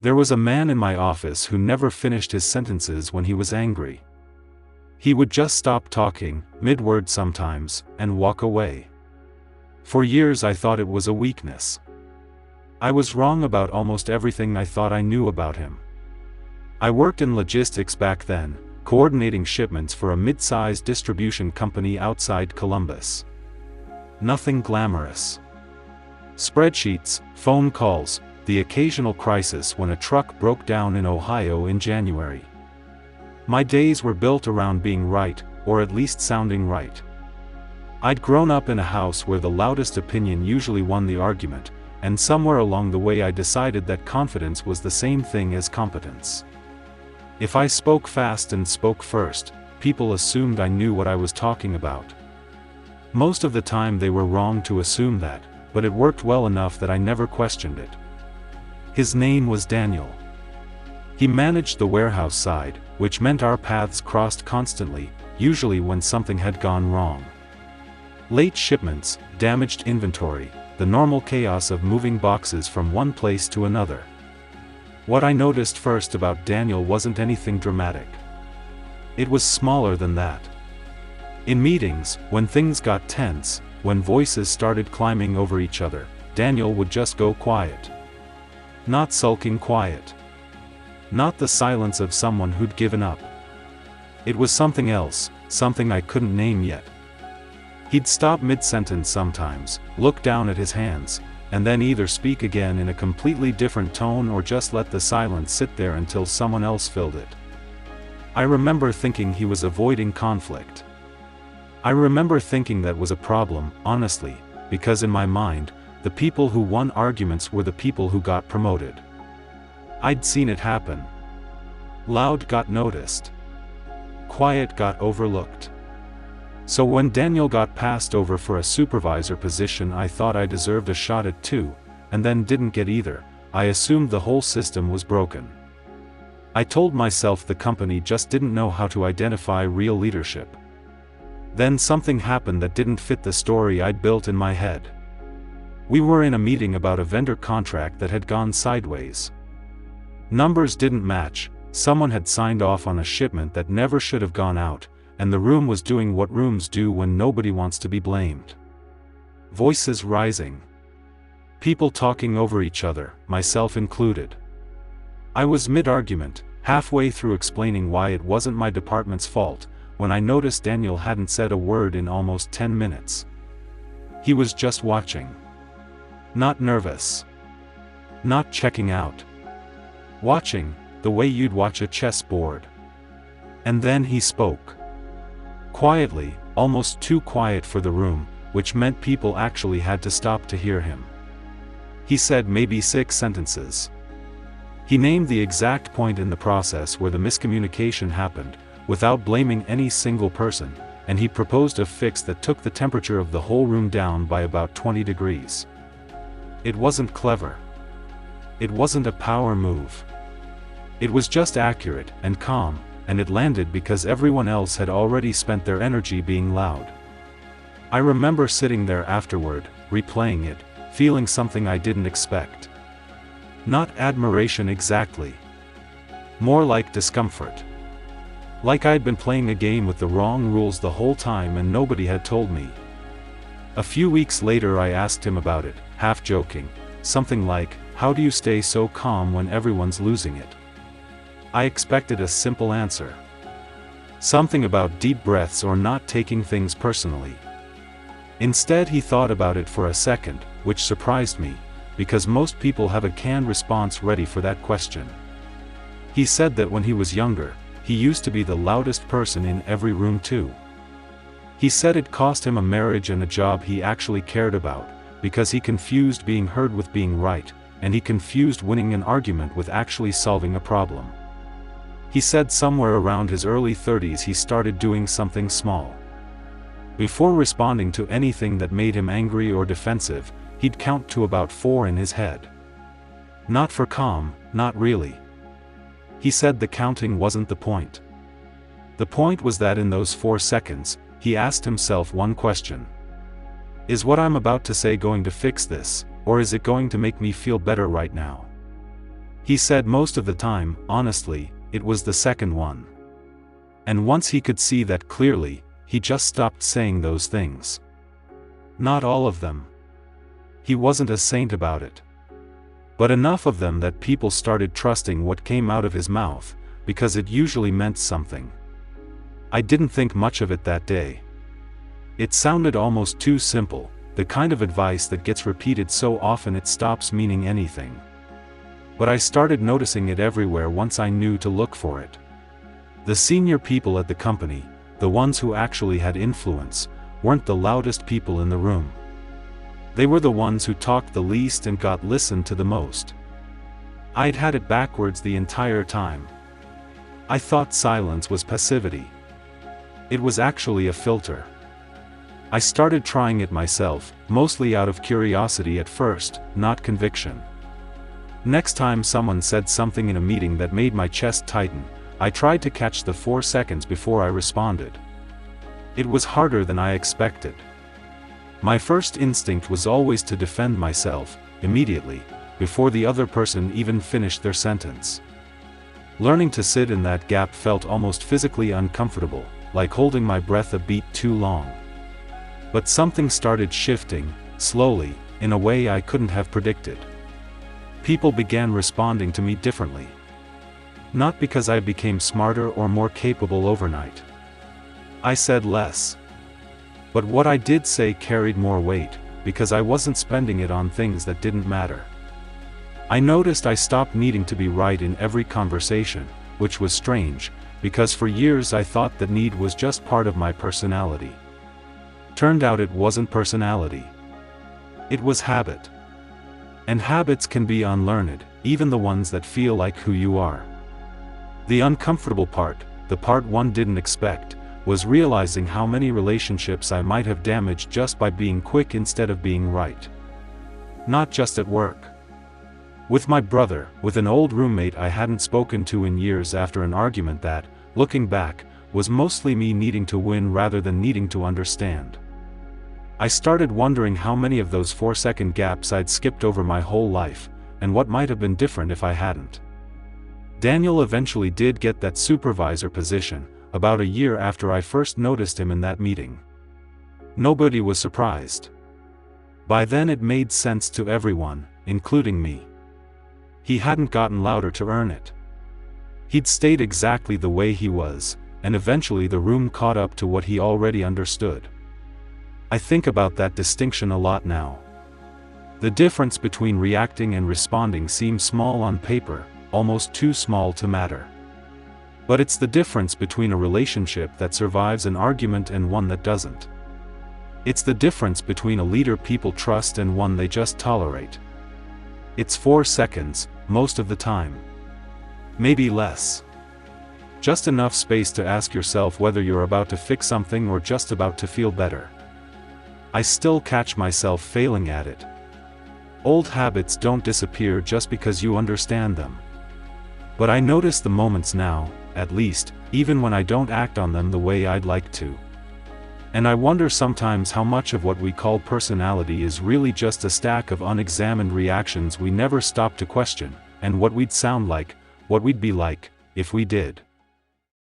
There was a man in my office who never finished his sentences when he was angry. He would just stop talking, mid-word sometimes, and walk away. For years I thought it was a weakness. I was wrong about almost everything I thought I knew about him. I worked in logistics back then, coordinating shipments for a mid-sized distribution company outside Columbus. Nothing glamorous. Spreadsheets, phone calls, the occasional crisis when a truck broke down in Ohio in January. My days were built around being right, or at least sounding right. I'd grown up in a house where the loudest opinion usually won the argument, and somewhere along the way I decided that confidence was the same thing as competence. If I spoke fast and spoke first, people assumed I knew what I was talking about. Most of the time they were wrong to assume that, but it worked well enough that I never questioned it. His name was Daniel. He managed the warehouse side, which meant our paths crossed constantly, usually when something had gone wrong. Late shipments, damaged inventory, the normal chaos of moving boxes from one place to another. What I noticed first about Daniel wasn't anything dramatic. It was smaller than that. In meetings, when things got tense, when voices started climbing over each other, Daniel would just go quiet. Not sulking quiet. Not the silence of someone who'd given up. It was something else, something I couldn't name yet. He'd stop mid-sentence sometimes, look down at his hands, and then either speak again in a completely different tone or just let the silence sit there until someone else filled it. I remember thinking he was avoiding conflict. I remember thinking that was a problem, honestly, because in my mind, the people who won arguments were the people who got promoted. I'd seen it happen. Loud got noticed. Quiet got overlooked. So when Daniel got passed over for a supervisor position I thought I deserved a shot at too, and then didn't get either. I assumed the whole system was broken. I told myself the company just didn't know how to identify real leadership. Then something happened that didn't fit the story I'd built in my head. We were in a meeting about a vendor contract that had gone sideways. Numbers didn't match, someone had signed off on a shipment that never should have gone out, and the room was doing what rooms do when nobody wants to be blamed. Voices rising. People talking over each other, myself included. I was mid-argument, halfway through explaining why it wasn't my department's fault, when I noticed Daniel hadn't said a word in almost 10 minutes. He was just watching. Not nervous. Not checking out. Watching, the way you'd watch a chessboard. And then he spoke. Quietly, almost too quiet for the room, which meant people actually had to stop to hear him. He said maybe 6 sentences. He named the exact point in the process where the miscommunication happened, without blaming any single person, and he proposed a fix that took the temperature of the whole room down by about 20 degrees. It wasn't clever. It wasn't a power move. It was just accurate and calm, and it landed because everyone else had already spent their energy being loud. I remember sitting there afterward, replaying it, feeling something I didn't expect. Not admiration exactly. More like discomfort. Like I'd been playing a game with the wrong rules the whole time and nobody had told me. A few weeks later I asked him about it, half joking, something like, "How do you stay so calm when everyone's losing it?" I expected a simple answer. Something about deep breaths or not taking things personally. Instead he thought about it for a second, which surprised me, because most people have a canned response ready for that question. He said that when he was younger, he used to be the loudest person in every room too. He said it cost him a marriage and a job he actually cared about, because he confused being heard with being right, and he confused winning an argument with actually solving a problem. He said somewhere around his early 30s he started doing something small. Before responding to anything that made him angry or defensive, he'd count to about 4 in his head. Not for calm, not really. He said the counting wasn't the point. The point was that in those 4 seconds, he asked himself one question. Is what I'm about to say going to fix this, or is it going to make me feel better right now? He said most of the time, honestly, it was the second one. And once he could see that clearly, he just stopped saying those things. Not all of them. He wasn't a saint about it. But enough of them that people started trusting what came out of his mouth, because it usually meant something. I didn't think much of it that day. It sounded almost too simple, the kind of advice that gets repeated so often it stops meaning anything. But I started noticing it everywhere once I knew to look for it. The senior people at the company, the ones who actually had influence, weren't the loudest people in the room. They were the ones who talked the least and got listened to the most. I'd had it backwards the entire time. I thought silence was passivity. It was actually a filter. I started trying it myself, mostly out of curiosity at first, not conviction. Next time someone said something in a meeting that made my chest tighten, I tried to catch the 4 seconds before I responded. It was harder than I expected. My first instinct was always to defend myself, immediately, before the other person even finished their sentence. Learning to sit in that gap felt almost physically uncomfortable, like holding my breath a beat too long. But something started shifting, slowly, in a way I couldn't have predicted. People began responding to me differently. Not because I became smarter or more capable overnight. I said less. But what I did say carried more weight, because I wasn't spending it on things that didn't matter. I noticed I stopped needing to be right in every conversation, which was strange, because for years I thought that need was just part of my personality. Turned out it wasn't personality. It was habit. And habits can be unlearned, even the ones that feel like who you are. The uncomfortable part, the part one didn't expect, was realizing how many relationships I might have damaged just by being quick instead of being right. Not just at work. With my brother, with an old roommate I hadn't spoken to in years after an argument that, looking back, was mostly me needing to win rather than needing to understand. I started wondering how many of those 4-second gaps I'd skipped over my whole life, and what might have been different if I hadn't. Daniel eventually did get that supervisor position, about a year after I first noticed him in that meeting. Nobody was surprised. By then it made sense to everyone, including me. He hadn't gotten louder to earn it. He'd stayed exactly the way he was, and eventually the room caught up to what he already understood. I think about that distinction a lot now. The difference between reacting and responding seems small on paper, almost too small to matter. But it's the difference between a relationship that survives an argument and one that doesn't. It's the difference between a leader people trust and one they just tolerate. It's 4 seconds, most of the time. Maybe less. Just enough space to ask yourself whether you're about to fix something or just about to feel better. I still catch myself failing at it. Old habits don't disappear just because you understand them. But I notice the moments now, at least, even when I don't act on them the way I'd like to. And I wonder sometimes how much of what we call personality is really just a stack of unexamined reactions we never stop to question, and what we'd sound like, what we'd be like, if we did.